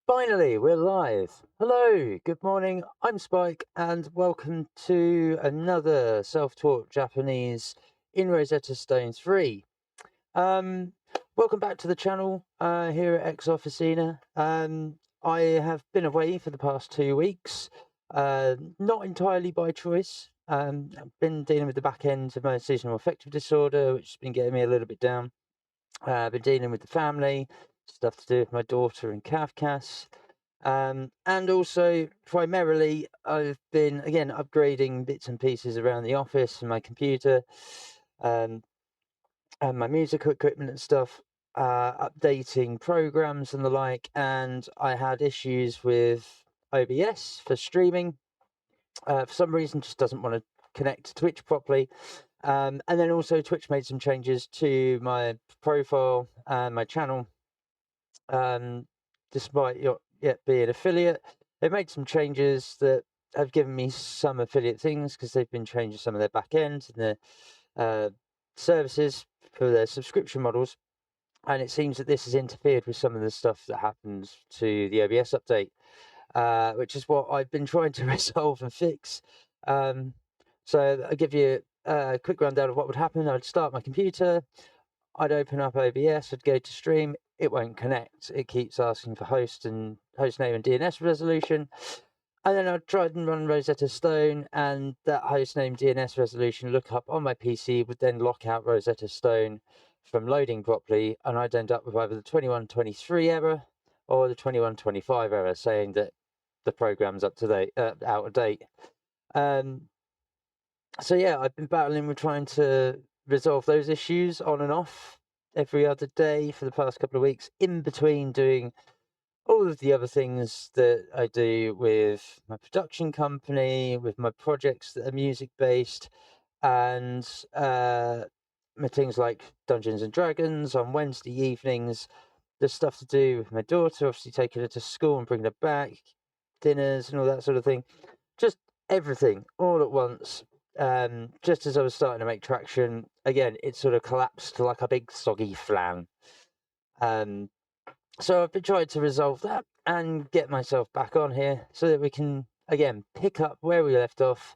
Finally, we're live. Hello, good morning. I'm Spike, and welcome to another self-taught Japanese in Rosetta Stone 3. Um, Welcome back to the channel here at X Officina. I have been away for the past 2 weeks, not entirely by choice. I've been dealing with the back end of my seasonal affective disorder, which has been getting me a little bit down. I've been dealing with the family, stuff to do with my daughter and Kafkas. And also, primarily, I've been, again, upgrading bits and pieces around the office and my computer, um, and my musical equipment and stuff, updating programs and the like. And I had issues with OBS for streaming. For some reason, just doesn't want to connect to Twitch properly. And then also Twitch made some changes to my profile and my channel. Despite yet being affiliate, they made some changes that have given me some affiliate things because they've been changing some of their back end and their services for their subscription models. And it seems that this has interfered with some of the stuff that happens to the OBS update, which is what I've been trying to resolve and fix. So I'll give you a quick rundown of what would happen. I'd start my computer, I'd open up OBS, I'd go to stream, it won't connect. It keeps asking for host name and DNS resolution. And then I'd try and run Rosetta Stone, and that hostname DNS resolution lookup on my PC would then lock out Rosetta Stone from loading properly, and I'd end up with either the 2123 error or the 2125 error saying that the program's out of date. So yeah, I've been battling with trying to resolve those issues on and off every other day for the past couple of weeks, in between doing all of the other things that I do with my production company, with my projects that are music based, and my things like Dungeons and Dragons on Wednesday evenings. There's stuff to do with my daughter, obviously taking her to school and bringing her back, dinners and all that sort of thing. Just everything all at once. Just as I was starting to make traction, again, it sort of collapsed like a big soggy flan. So I've been trying to resolve that and get myself back on here so that we can, again, pick up where we left off,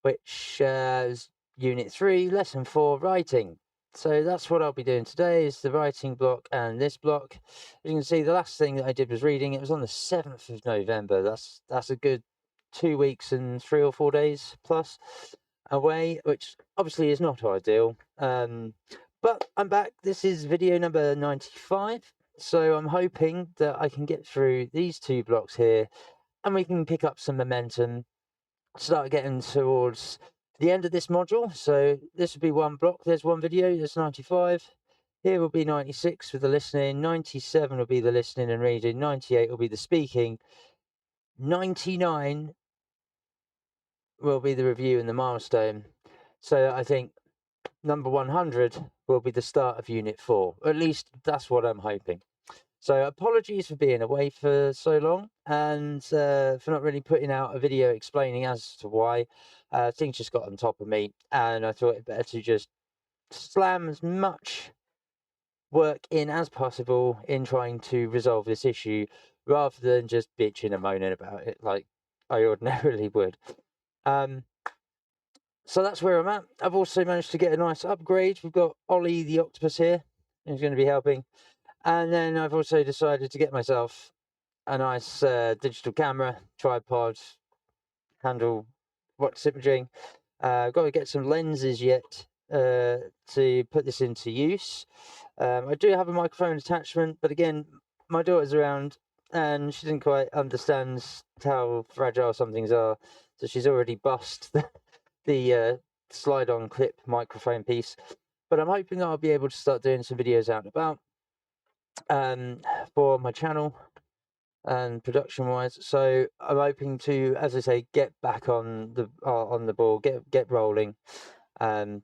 which is Unit 3, Lesson 4, Writing. So that's what I'll be doing today, is the writing block and this block. As you can see, the last thing that I did was reading. It was on the 7th of November. That's a good 2 weeks and 3 or 4 days plus away, which obviously is not ideal. But I'm back. This is video number 95. So I'm hoping that I can get through these 2 blocks here and we can pick up some momentum, start getting towards the end of this module. So this would be one block. There's one video, there's 95. Here will be 96 with the listening, 97 will be the listening and reading, 98 will be the speaking, 99 will be the review and the milestone. So I think number 100 will be the start of Unit 4. At least that's what I'm hoping. So apologies for being away for so long and for not really putting out a video explaining as to why. Things just got on top of me, and I thought it better to just slam as much work in as possible in trying to resolve this issue rather than just bitching and moaning about it like I ordinarily would. So that's where I'm at. I've also managed to get a nice upgrade. We've got Ollie the octopus here, who's going to be helping. And then I've also decided to get myself a nice digital camera, tripod, handle, watch imaging. I've got to get some lenses yet to put this into use. I do have a microphone attachment, but again, my daughter's around and she didn't quite understand how fragile some things are. So she's already bust the slide-on clip microphone piece. But I'm hoping I'll be able to start doing some videos out and about for my channel and production wise. So I'm hoping to, as I say, get back on the ball, get rolling, and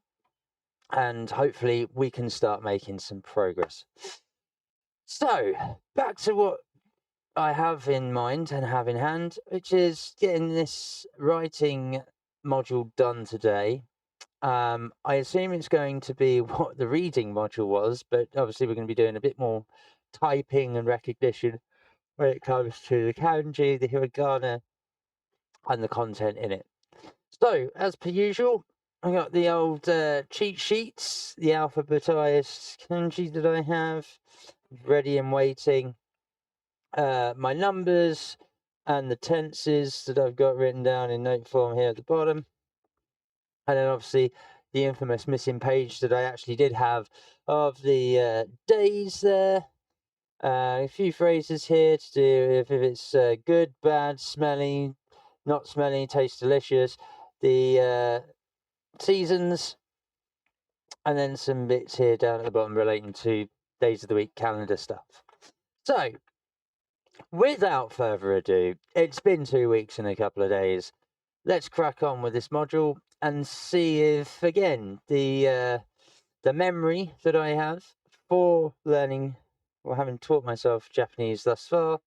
hopefully we can start making some progress. So back to what I have in mind and have in hand, which is getting this writing module done today. I assume it's going to be what the reading module was, but obviously we're going to be doing a bit more typing and recognition. when it comes to the kanji, the hiragana, and the content in it. So, as per usual, I got the old cheat sheets, the alphabetized kanji that I have ready and waiting, my numbers, and the tenses that I've got written down in note form here at the bottom. And then obviously the infamous missing page that I actually did have of the days there. A few phrases here to do if it's good, bad, smelly, not smelly, tastes delicious. The seasons, and then some bits here down at the bottom relating to days of the week calendar stuff. So, without further ado, it's been 2 weeks and a couple of days. Let's crack on with this module and see if, again, the memory that I have for learning or having taught myself Japanese thus far,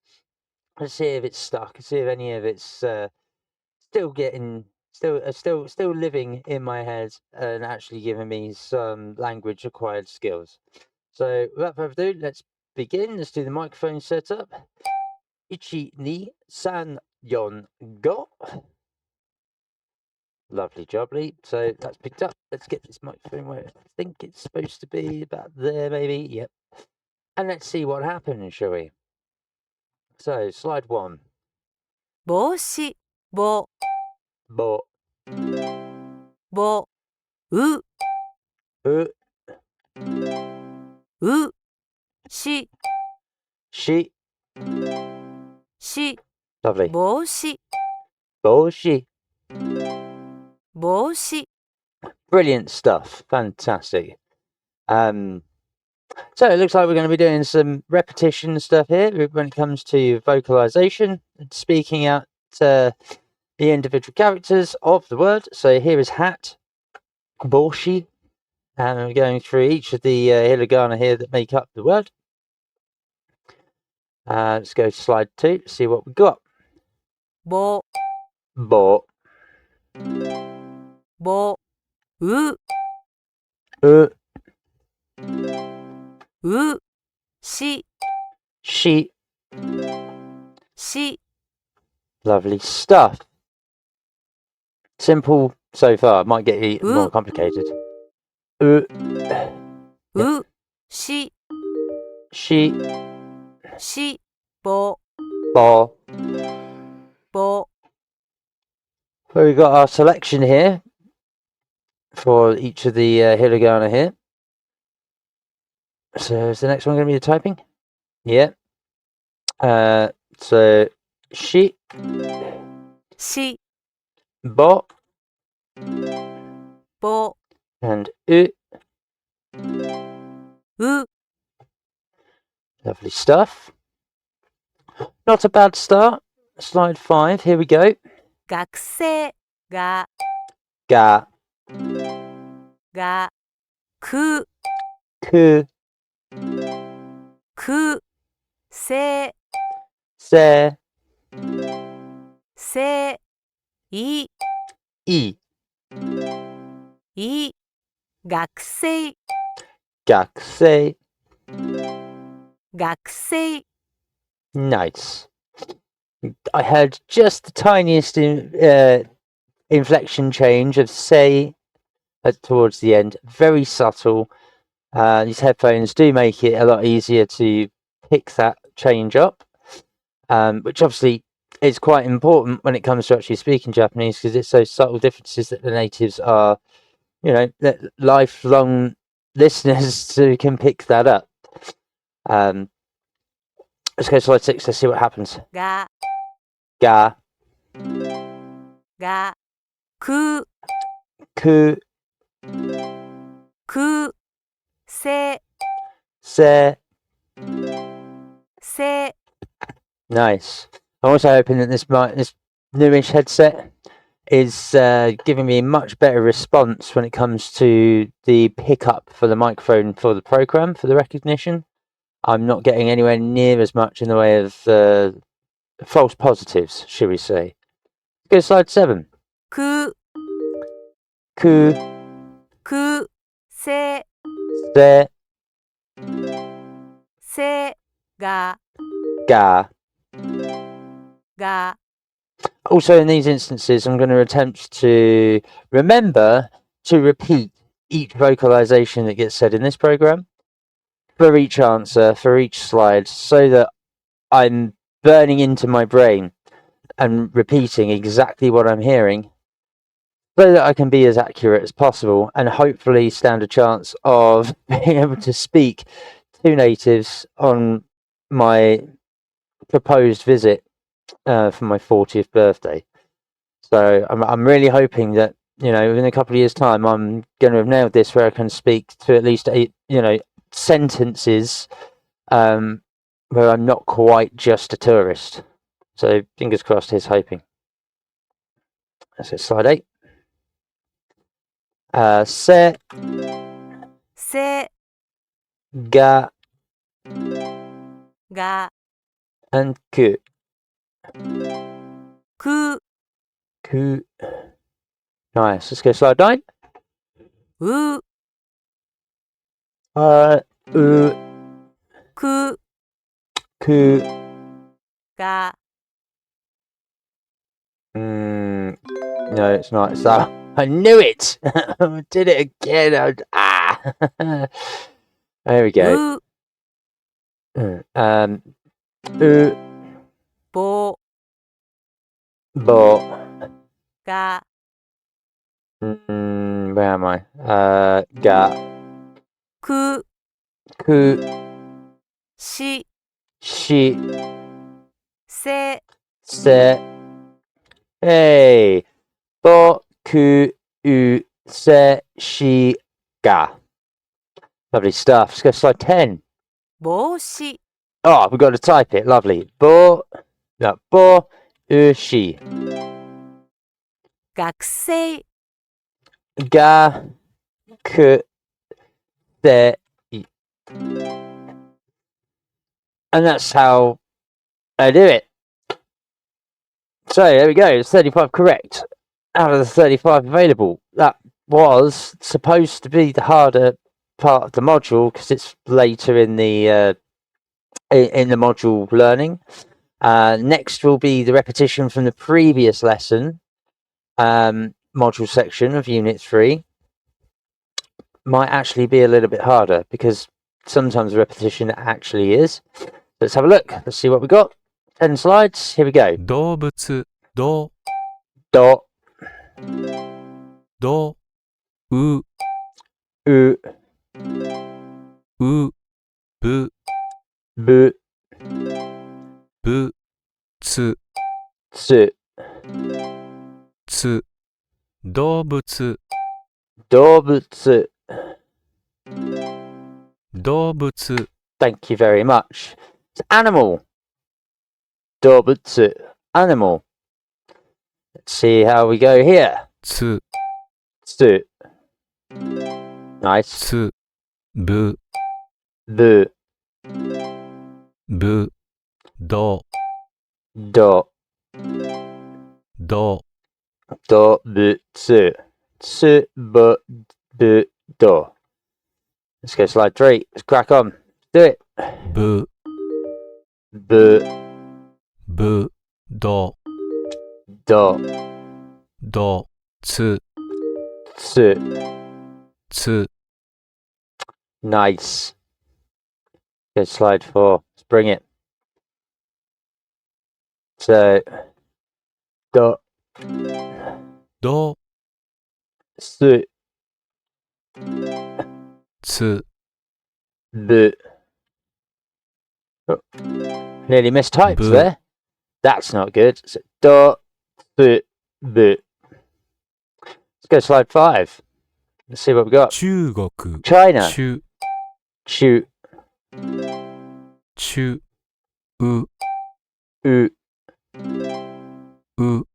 let's see if it's stuck. See if any of it's still living in my head and actually giving me some language acquired skills. So without further ado, let's begin. Let's do the microphone setup. Ichi, ni, san, yon, go. Lovely jubbly. So that's picked up. Let's get this microphone where I think it's supposed to be, about there maybe. Yep. And let's see what happens, shall we? So slide 1. 帽子、ぼ、ぼ、ぼ、う、う、う、し、し。し、 Lovely. 帽子、帽子. 帽子。 Brilliant stuff. Fantastic. So it looks like we're going to be doing some repetition stuff here when it comes to vocalization and speaking out the individual characters of the word. So here is hat, boshi, and we're going through each of the hiragana here that make up the word. Let's go to slide 2 to see what we've got. ぼ、 Bo, ぼ、う、 u, う、し、 shi. し、 Lovely stuff. Simple so far. Might get even more complicated. う、し、 shi, し、ぼ、 bo. ぼ。 So we've got our selection here for each of the hiragana here. So is the next one going to be the typing? Yeah. So shi, し、 bo, ぼ、 and u. う、 Lovely stuff. Not a bad start. Slide 5. Here we go. 学生が、 Ga, が、く、 ku, く、せ、 se, せ、い、 i. い、学生、 Gakusei. 学生。 Nice. I heard just the tiniest inflection change of say towards the end. Very subtle. These headphones do make it a lot easier to pick that change up, which obviously is quite important when it comes to actually speaking Japanese, because it's those subtle differences that the natives are, lifelong listeners who can pick that up. Let's go to slide 6. Let's see what happens. が、 Ga, が、く、 ku, く、せ、 se. せ。 Nice. I'm also hoping that this newish headset is giving me a much better response when it comes to the pickup for the microphone for the program, for the recognition. I'm not getting anywhere near as much in the way of false positives, shall we say. Go to slide 7. く、 Ku, く、せ、 se, せ、が、 ga. が Also, in these instances, I'm going to attempt to remember to repeat each vocalization that gets said in this program for each answer, for each slide, so that I'm burning into my brain and repeating exactly what I'm hearing so that I can be as accurate as possible and hopefully stand a chance of being able to speak to natives on my proposed visit for my 40th birthday. So I'm really hoping that, you know, in a couple of years' time, I'm going to have nailed this where I can speak to at least 8, you know, sentences where I'm not quite just a tourist. So fingers crossed, here's hoping. So slide 8. Se, せ ga, が and ku. く Ku. Nice. Let's go slide 9. う U, く ku. が No, it's not. It's that. I knew it. I did it again. There we go. う U, ぼ bo. が Where am I? Ga, く ku, し shi, せ se. Hey. Bo, ku, u, se, shi, ga. Lovely stuff. Let's go slide 10. 帽子 Oh, we've got to type it. Lovely. Bo, u, shi. 学生 Ga, ku, se, i. And that's how I do it. So there we go. It's 35 correct out of the 35 available. That was supposed to be the harder part of the module because it's later in the module learning. Next will be the repetition from the previous lesson, module section of Unit 3. Might actually be a little bit harder because sometimes the repetition actually is. Let's have a look. Let's see what we got. 10 slides. Here we go. 動物、ど、 Do, ど、う、 u, う、ぶ、 bu, ぶ、つ、 tsu. つ、動物、 Dobutsu. 動物、 Thank you very much. It's animal. Dobutsu. Animal. Let's see how we go here. つ、 Tsu. Nice. つ、ぶ、 Bu. ぶ、ど、 Do. ど、 Dobutsu. Tsu. Bu. Bu. Do. Let's go slide 3. Let's crack on. Do it. ぶ、 Bu. ぶ、ど、 Do. ど、つ、 Tsu. つ、 Nice. Go slide 4. Let's bring it. So. Do. ど、 Tsu. つ、 Bu. Oh, nearly mistyped Bu. there. That's not good. So, do, bu, bu. Let's go slide 5. Let's see what we got. 中国、 China. ちゅ、 Chu. ちゅ、う、 U. う、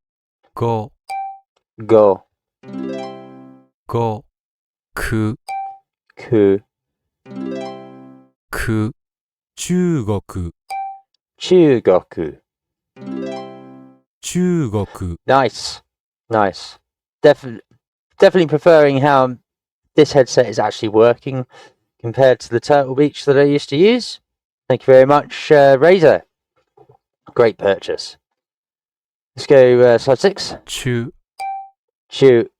ご、 Go. ご、く、 Ku. く、中国、 Chugoku. 中国、 Nice. Nice. Definitely preferring how this headset is actually working compared to the Turtle Beach that I used to use. Thank you very much, Razor. Great purchase. Let's go slide 6. 中 Chew.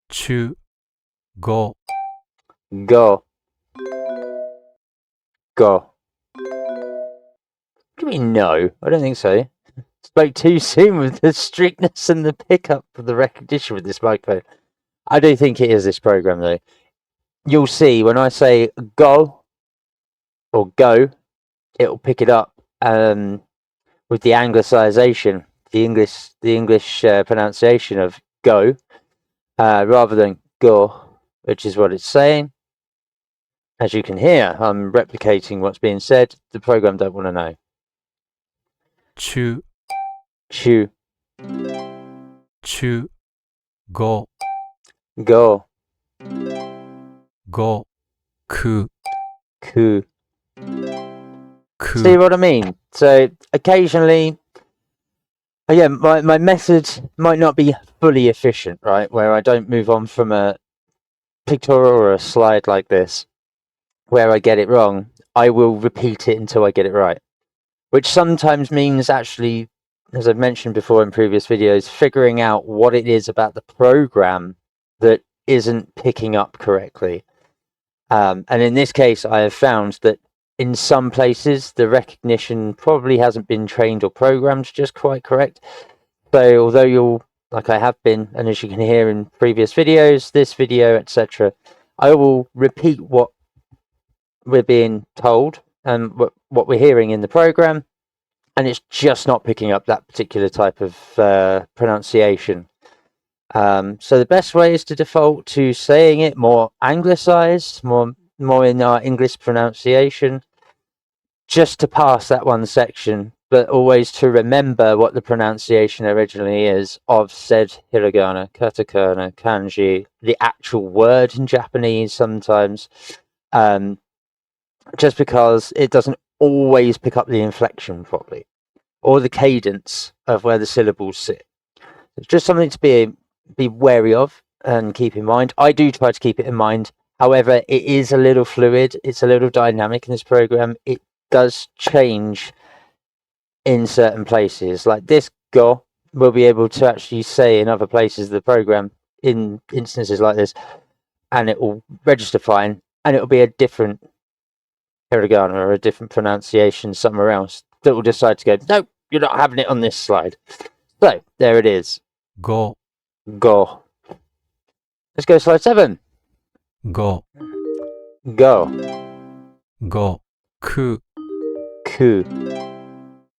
中語 Go. Go. What do you mean no? I don't think so. Spoke too soon with the strictness and the pickup of the recognition with this microphone. I do think it is this program though. You'll see when I say go or go, it'll pick it up with the anglicization, the English pronunciation of go, rather than go, which is what it's saying. As you can hear, I'm replicating what's being said. The program don't want to know. 中 Chew. 中語 Go. 語く Ku. く See what I mean? So occasionally, again, my method might not be fully efficient, right? Where I don't move on from a pictorial or a slide like this, where I get it wrong. I will repeat it until I get it right, which sometimes means actually, as I've mentioned before in previous videos, figuring out what it is about the program that isn't picking up correctly. And in this case, I have found that in some places, the recognition probably hasn't been trained or programmed just quite correct. So although you'll, like I have been, and as you can hear in previous videos, this video, etc., I will repeat what we're being told and what we're hearing in the program, and it's just not picking up that particular type of pronunciation. So the best way is to default to saying it more anglicized, more in our English pronunciation, just to pass that one section, but always to remember what the pronunciation originally is of said hiragana, katakana, kanji, the actual word in Japanese sometimes, just because it doesn't always pick up the inflection properly or the cadence of where the syllables sit. It's just something to be wary of and keep in mind. I do try to keep it in mind. However, it is a little fluid. It's a little dynamic in this program. It does change in certain places. Like this go, we'll be able to actually say in other places of the program in instances like this, and it will register fine, and it will be a different hiragana or a different pronunciation somewhere else that will decide to go, nope, you're not having it on this slide. So there it is. 語 Go. Let's go slide 7. 語 Go. 語く Ku.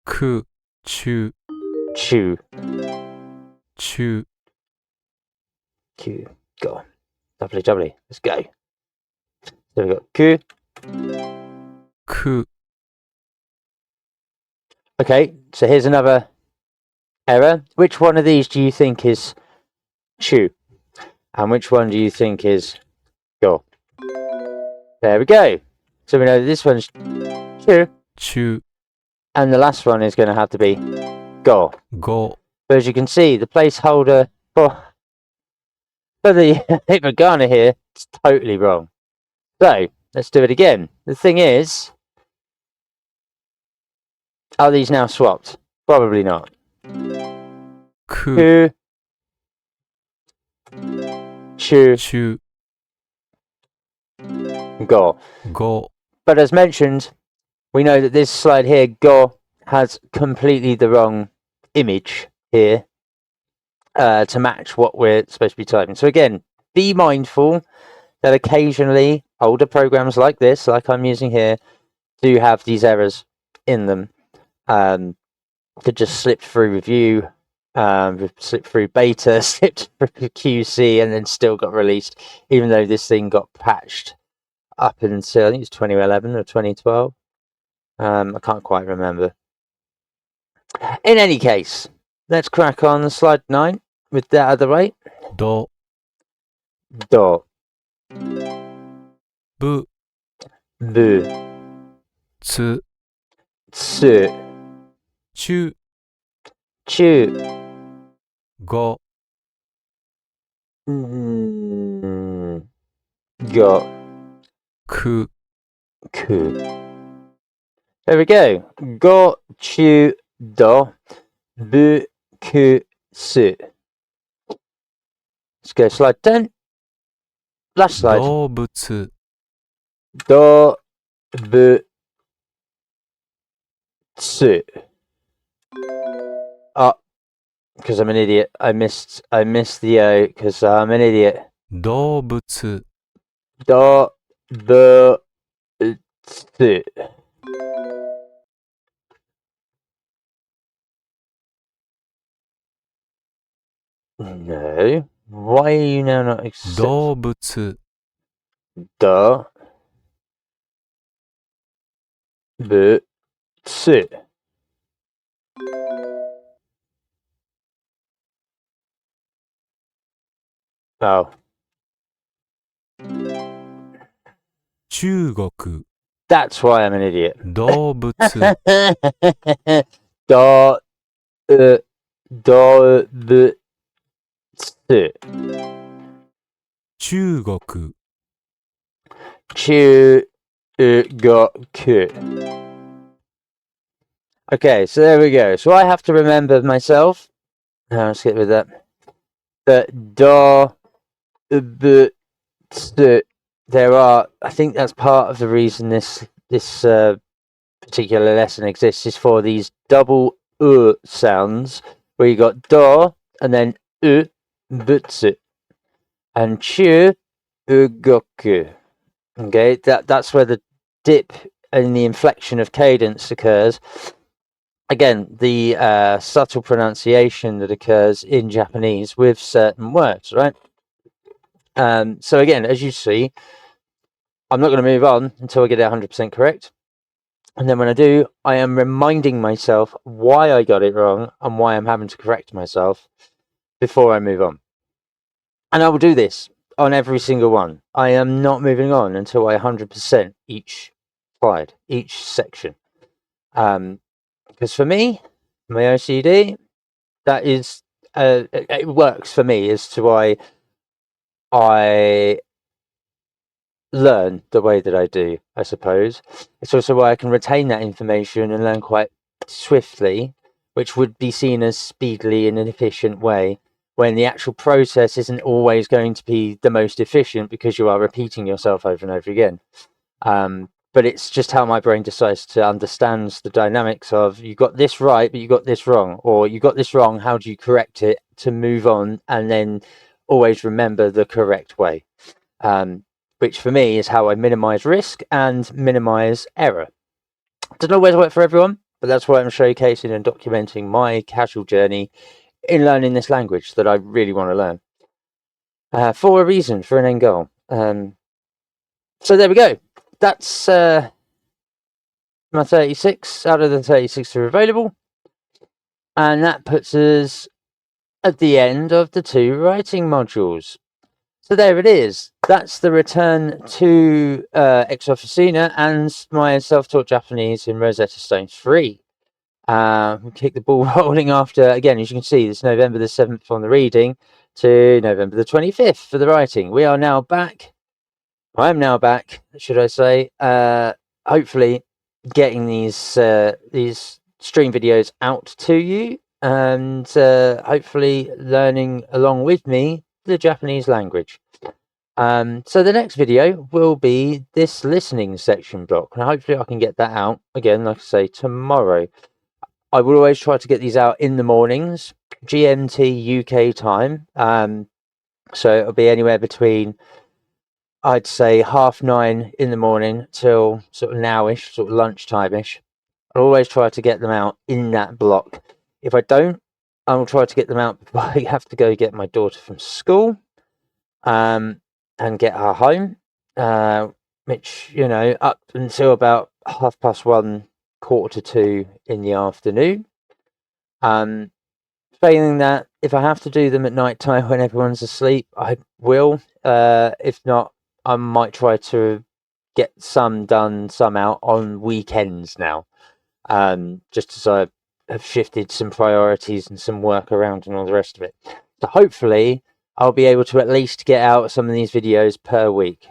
く中 Chew. 中 Q. Go. Lovely. Let's go. So we've got Ku. く Okay, so here's another error. Which one of these do you think is chew? And which one do you think is go? There we go. So we know that this one's chew, 中 and the last one is going to have to be go. 語 But as you can see, the placeholder for the hiragana here is totally wrong. So let's do it again. The thing is, are these now swapped? Probably not. く Ku, chew, 中 go. 語 But as mentioned, we know that this slide here, go, has completely the wrong image here to match what we're supposed to be typing. So again, be mindful that occasionally older programs like this, like I'm using here, do have these errors in them. Could just slip through review, slip through beta, slipped through QC, and then still got released, even though this thing got patched up until I think it's 2011 or 2012. I can't quite remember. In any case, let's crack on slide 9 with that other way. ど Do, ぶ bu, つ tsu, 中 chu, 語 go, く ku. There we go. Go chu do bu ku su. Let's go slide 10. Last slide. 動物 Do bu su. Oh, because I'm an idiot. I missed the O because I'm an idiot. 動物 Do bu su. No. Why are you now not accepting? 動物 Do bu su. Oh. 中国 That's why I'm an idiot. 動物 Do do bu su. 中国 Chugoku. Okay, so there we go. So I have to remember myself. Let's get with that. That do bu su. There are. I think that's part of the reason this particular lesson exists is for these double sounds where you got do and then butsu and chu ugoku. Okay, that's where the dip and the inflection of cadence occurs. Again, the subtle pronunciation that occurs in Japanese with certain words, right? So again, as you see, I'm not going to move on until I get it 100% correct. And then when I do, I am reminding myself why I got it wrong and why I'm having to correct myself before I move on. And I will do this on every single one. I am not moving on until I 100% each slide, each section. Because for me, my OCD, that is, it works for me as to why I learn the way that I do, I suppose. It's also why I can retain that information and learn quite swiftly, which would be seen as speedily in an efficient way, when the actual process isn't always going to be the most efficient because you are repeating yourself over and over again. But it's just how my brain decides to understand the dynamics of you got this right, but you got this wrong, or you got this wrong, how do you correct it to move on and then always remember the correct way. Which for me is how I minimize risk and minimize error. Doesn't always work for everyone, but that's why I'm showcasing and documenting my casual journey in learning this language that I really want to learn. For a reason, for an end goal. So there we go. That's my 36 out of the 36 that are available. And that puts us at the end of the 2 writing modules. So there it is. That's the return to Ex Officina and my self-taught Japanese in Rosetta Stone 3. We'll kick the ball rolling after, again, as you can see, it's November the 7th on the reading to November the 25th for the writing. We are now back. I'm now back, should I say, hopefully getting these stream videos out to you and hopefully learning along with me the Japanese language. So the next video will be this listening section block, and hopefully I can get that out again, like I say, tomorrow. I will always try to get these out in the mornings, GMT UK time. So it'll be anywhere between, I'd say, 9:30 in the morning till sort of nowish, sort of lunchtime-ish. I'll always try to get them out in that block. If I don't, I will try to get them out before I have to go get my daughter from school. And get her home, which, you know, up until about 1:30, 1:45 in the afternoon. Failing that, if I have to do them at night time when everyone's asleep, I will. If not, I might try to get some done, some out on weekends now. Just as I have shifted some priorities and some work around and all the rest of it. So hopefully I'll be able to at least get out some of these videos per week,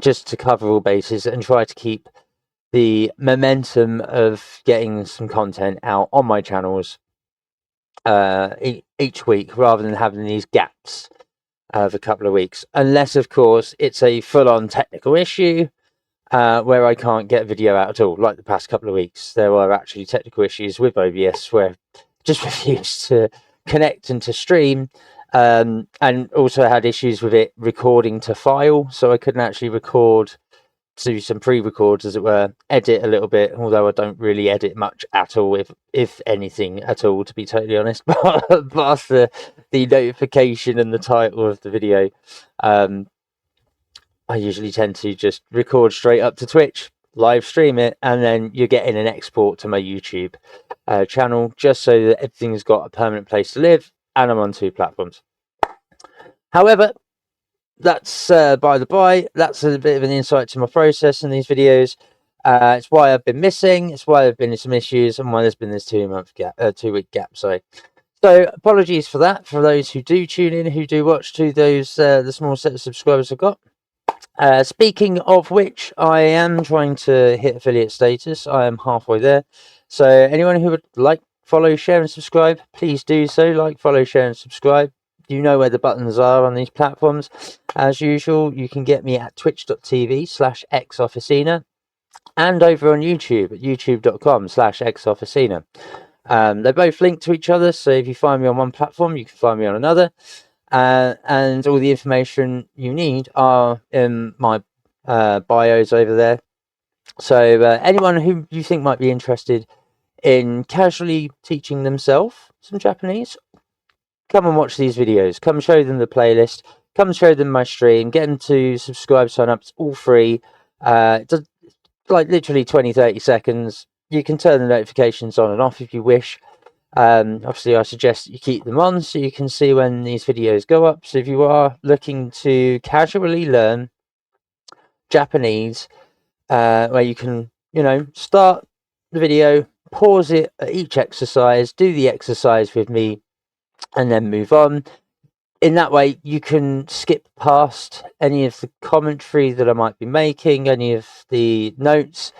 just to cover all bases and try to keep the momentum of getting some content out on my channels each week, rather than having these gaps of a couple of weeks, unless of course it's a full-on technical issue where I can't get a video out at all. Like the past couple of weeks, there were actually technical issues with OBS where I just refused to connect and to stream, and also had issues with it recording to file, so I couldn't actually record, do some pre-records as it were, edit a little bit, although I don't really edit much at all, if anything at all, to be totally honest. But past the notification and the title of the video, I usually tend to just record straight up to Twitch, live stream it, and then you're getting an export to my YouTube channel, just so that everything's got a permanent place to live, and I'm on 2 platforms. However, that's by the by. That's a bit of an insight to my process in these videos. It's why I've been missing. It's why I've been in some issues, and why there's been this 2-week gap. So apologies for that. For those who do tune in, who do watch, to those the small set of subscribers I've got. Speaking of which, I am trying to hit affiliate status. I am halfway there. So anyone who would like, follow, share, and subscribe, please do so. Like, follow, share, and subscribe. You know where the buttons are on these platforms. As usual, you can get me at twitch.tv/xofficina, and over on YouTube at youtube.com/xofficina. They're both linked to each other, so if you find me on one platform, you can find me on another. And all the information you need are in my bios over there. So anyone who you think might be interested in casually teaching themselves some Japanese, come and watch these videos. Come show them the playlist. Come show them my stream. Get them to subscribe, sign up. It's all free. It's like literally 20-30 seconds. You can turn the notifications on and off if you wish. Obviously, I suggest that you keep them on so you can see when these videos go up. So if you are looking to casually learn Japanese, where you can, start the video, pause it at each exercise, do the exercise with me, and then move on. In that way, you can skip past any of the commentary that I might be making, any of the notes,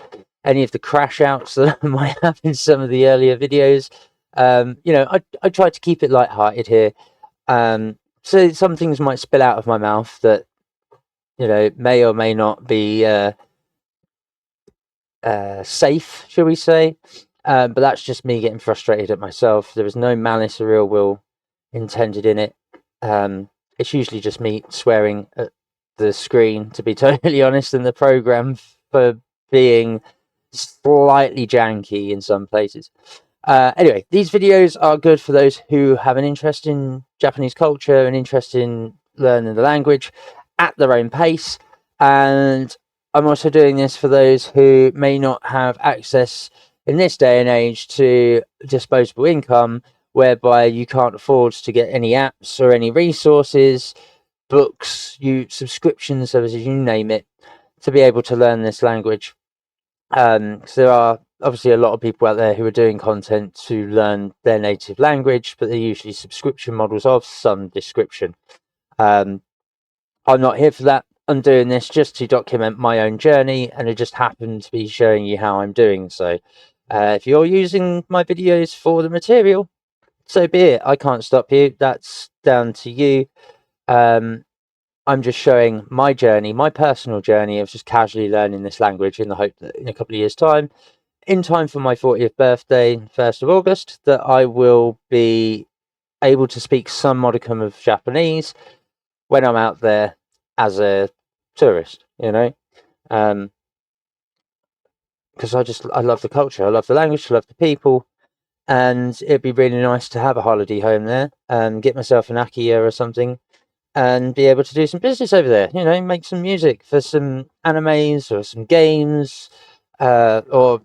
any of the crash outs that I might have in some of the earlier videos. I try to keep it light-hearted here. So some things might spill out of my mouth that, may or may not be safe, shall we say. But that's just me getting frustrated at myself. There was no malice or ill will intended in it. It's usually just me swearing at the screen, to be totally honest, and the program for being slightly janky in some places. Anyway, these videos are good for those who have an interest in Japanese culture, an interest in learning the language at their own pace. And I'm also doing this for those who may not have access in this day and age to disposable income, whereby you can't afford to get any apps or any resources, books, subscription services, you name it, to be able to learn this language. So there are obviously a lot of people out there who are doing content to learn their native language, but they're usually subscription models of some description. I'm not here for that. I'm doing this just to document my own journey, and it just happened to be showing you how I'm doing so. If you're using my videos for the material, so be it. I can't stop you. That's down to you. I'm just showing my journey, my personal journey of just casually learning this language, in the hope that in a couple of years' time, in time for my 40th birthday, 1st of August, that I will be able to speak some modicum of Japanese when I'm out there as a tourist, because I love the culture, I love the language, I love the people, and it'd be really nice to have a holiday home there, get myself an Akiya or something, and be able to do some business over there, make some music for some animes or some games, or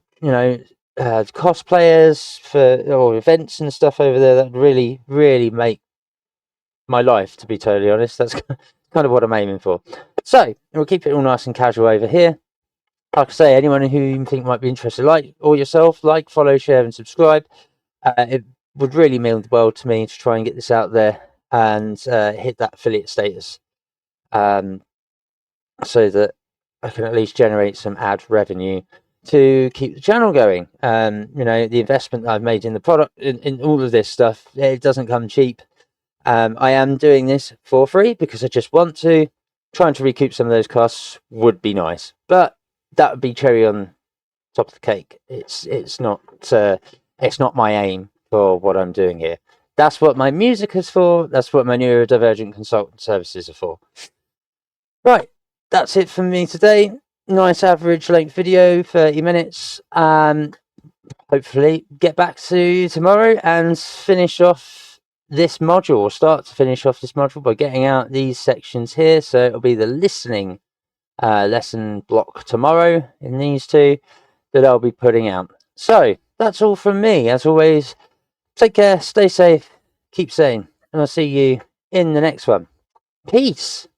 cosplayers or events and stuff over there. That really, really make my life, to be totally honest. That's kind of what I'm aiming for. So we'll keep it all nice and casual over here. Like I say, anyone who you think might be interested, like, follow, share, and subscribe. It would really mean the world to me to try and get this out there and hit that affiliate status, so that I can at least generate some ad revenue to keep the channel going. You know, the investment that I've made in the product, in all of this stuff, it doesn't come cheap. I am doing this for free because I just want to. Trying to recoup some of those costs would be nice, but that would be cherry on top of the cake. It's not my aim for what I'm doing here. That's what my music is for. That's what my neurodivergent consultant services are for. Right, that's it from me today. Nice average length video, 30 minutes. Hopefully get back to you tomorrow and finish off this module, or start to finish off this module by getting out these sections here. So it'll be the listening lesson block tomorrow in these two that I'll be putting out. So that's all from me. As always, take care, stay safe, keep sane, and I'll see you in the next one. Peace.